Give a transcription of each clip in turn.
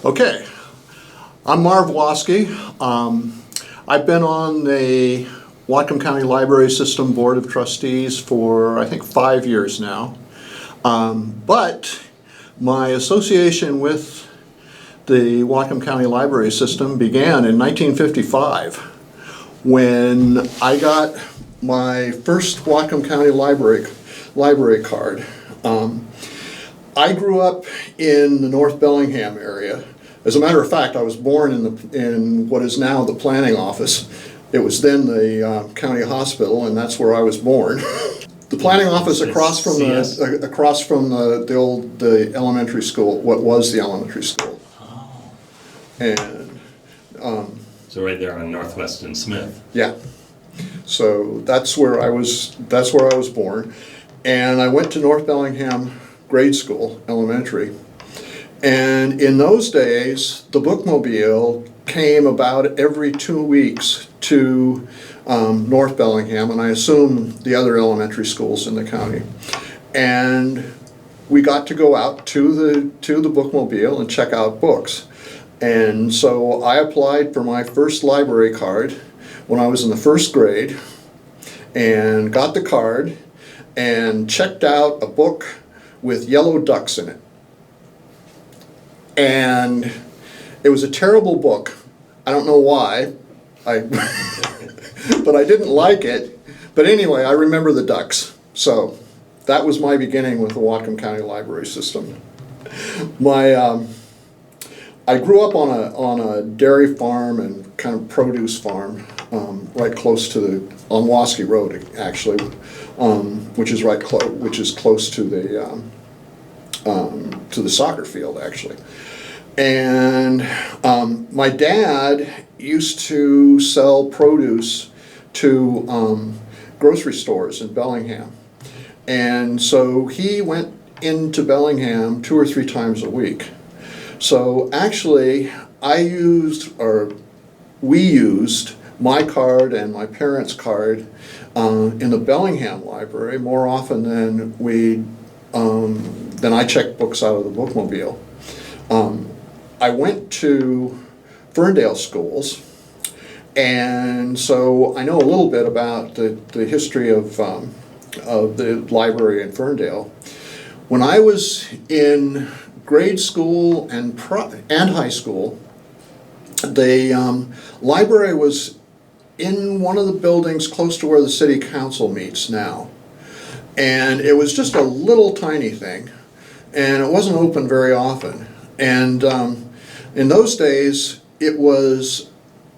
Okay, I'm Marv Waschke. I've been on the Whatcom County LIbrary System Board of Trustees for, I think, 5 years now. But my association with the Whatcom County Library System began in 1955 when I got my first Whatcom County library card. I grew up in the North Bellingham area. As a matter of fact, I was born in what is now the planning office. It was then the county hospital, and that's where I was born. The planning office across from the elementary school, what was the elementary school. Oh. And So right there on Northwest and Smith. yeah, so that's where I was born, and I went to North Bellingham grade school, elementary. And in those days, the Bookmobile came about every 2 weeks to North Bellingham, and I assume the other elementary schools in the county. And we got to go out to the Bookmobile and check out books. And so I applied for my first library card when I was in the first grade, and got the card and checked out a book with yellow ducks in it. And it was a terrible book. I don't know why, but I didn't like it. But anyway, I remember the ducks. So that was my beginning with the Whatcom County Library System. I grew up on a dairy farm and kind of produce farm, right close to on Waschke Road, actually, which is close to the soccer field, actually. And my dad used to sell produce to grocery stores in Bellingham. And so he went into Bellingham 2 or 3 times a week. So actually, we used my card and my parents' card in the Bellingham Library more often than I checked books out of the Bookmobile. I went to Ferndale schools, and so I know a little bit about the history of the library in Ferndale. When I was in grade school and high school, the library was in one of the buildings close to where the city council meets now. And it was just a little tiny thing, and it wasn't open very often. And in those days, it was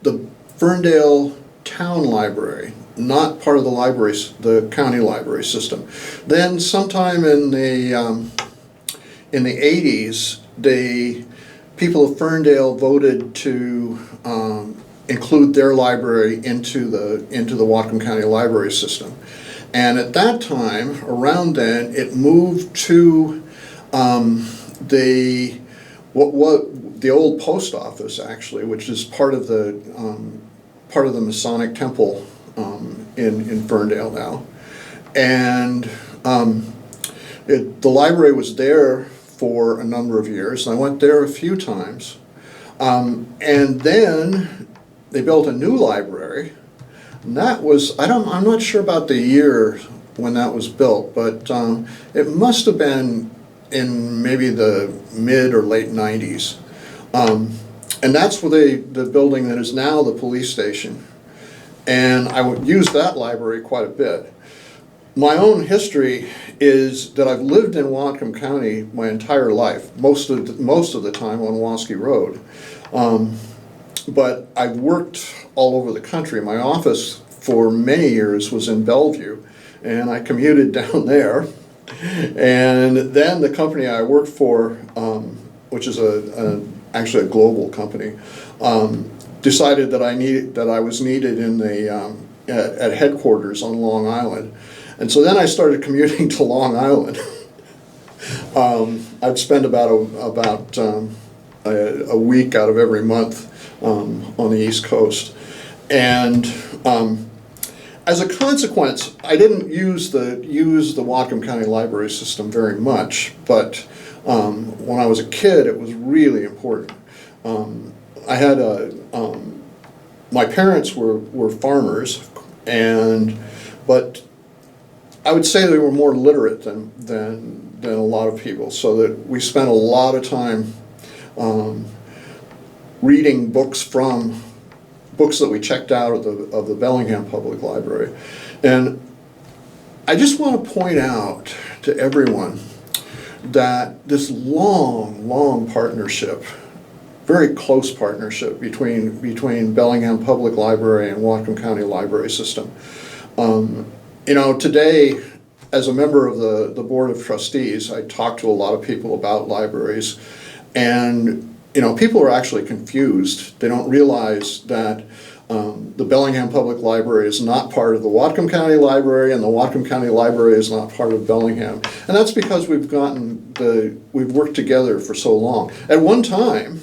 the Ferndale Town Library, not part of the county library system. Then sometime in the 80s, the people of Ferndale voted to include their library into the Whatcom County Library System. And at that time, around then, it moved to the old post office, actually, which is part of the Masonic Temple in Ferndale now. And the library was there for a number of years, and I went there a few times. And then they built a new library. And that was, I'm not sure about the year when that was built, but it must have been in maybe the mid or late 90s. And that's where the building that is now the police station. And I would use that library quite a bit. My own history is that I've lived in Whatcom County my entire life, most of the time on Waschke Road. But I've worked all over the country. My office for many years was in Bellevue, and I commuted down there. And then the company I worked for, which is actually a global company, decided that I was needed in at headquarters on Long Island. And so then I started commuting to Long Island. I'd spend about a week out of every month on the East Coast. And as a consequence, I didn't use the Whatcom County Library System very much, but when I was a kid, it was really important. I had my parents were farmers, but I would say they were more literate than a lot of people, so that we spent a lot of time reading books that we checked out of the Bellingham Public Library. And I just want to point out to everyone that this long partnership, very close partnership between Bellingham Public Library and Whatcom County LIbrary System. Today, as a member of the Board of Trustees, I talk to a lot of people about libraries, and people are actually confused. They don't realize that the Bellingham Public Library is not part of the Whatcom County Library, and the Whatcom County Library is not part of Bellingham. And that's because we've worked together for so long. At one time,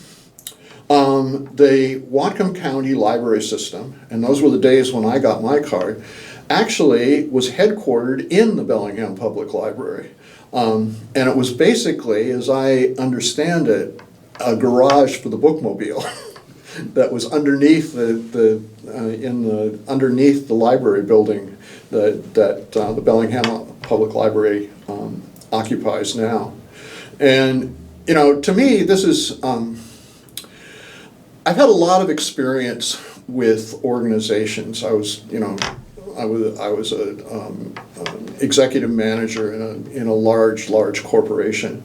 the Whatcom County Library System, and those were the days when I got my card, actually was headquartered in the Bellingham Public Library. And it was basically, as I understand it, a garage for the Bookmobile that was underneath underneath the library building that the Bellingham Public Library occupies now. And to me, this is I've had a lot of experience with organizations. I was an executive manager in a large corporation,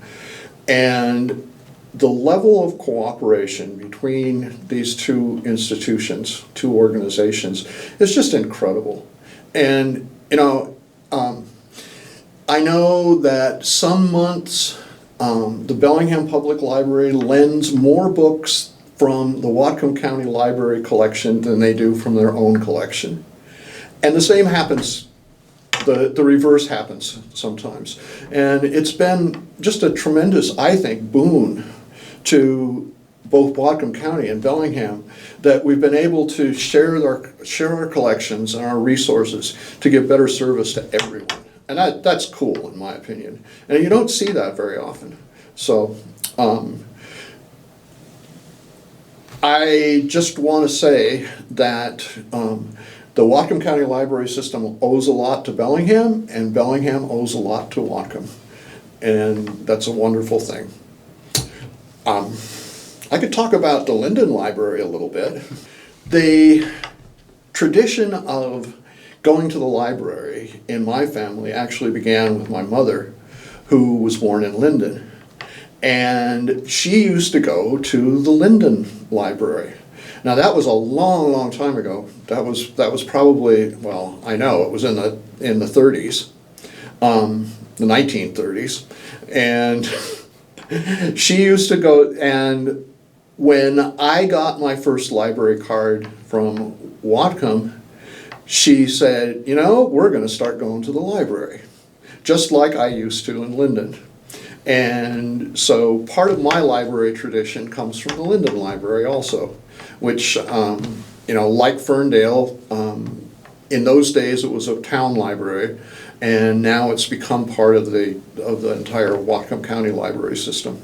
and the level of cooperation between these two institutions, two organizations, is just incredible. And I know that some months the Bellingham Public Library lends more books from the Whatcom County Library collection than they do from their own collection. And the same happens, the reverse happens sometimes. And it's been just a tremendous, I think, boon to both Whatcom County and Bellingham that we've been able to share our collections and our resources to give better service to everyone. And that's cool, in my opinion. And you don't see that very often. So I just want to say that the Whatcom County Library System owes a lot to Bellingham, and Bellingham owes a lot to Whatcom. And that's a wonderful thing. I could talk about the Lynden Library a little bit. The tradition of going to the library in my family actually began with my mother, who was born in Lynden. And she used to go to the Lynden Library. Now that was a long time ago. That was probably, well, I know it was in the 30s, the 1930s, and she used to go. And when I got my first library card from Whatcom, she said, we're going to start going to the library, just like I used to in Lynden. And so part of my library tradition comes from the Lynden Library also, which, like Ferndale, in those days it was a town library, and now it's become part of the entire Whatcom County Library System.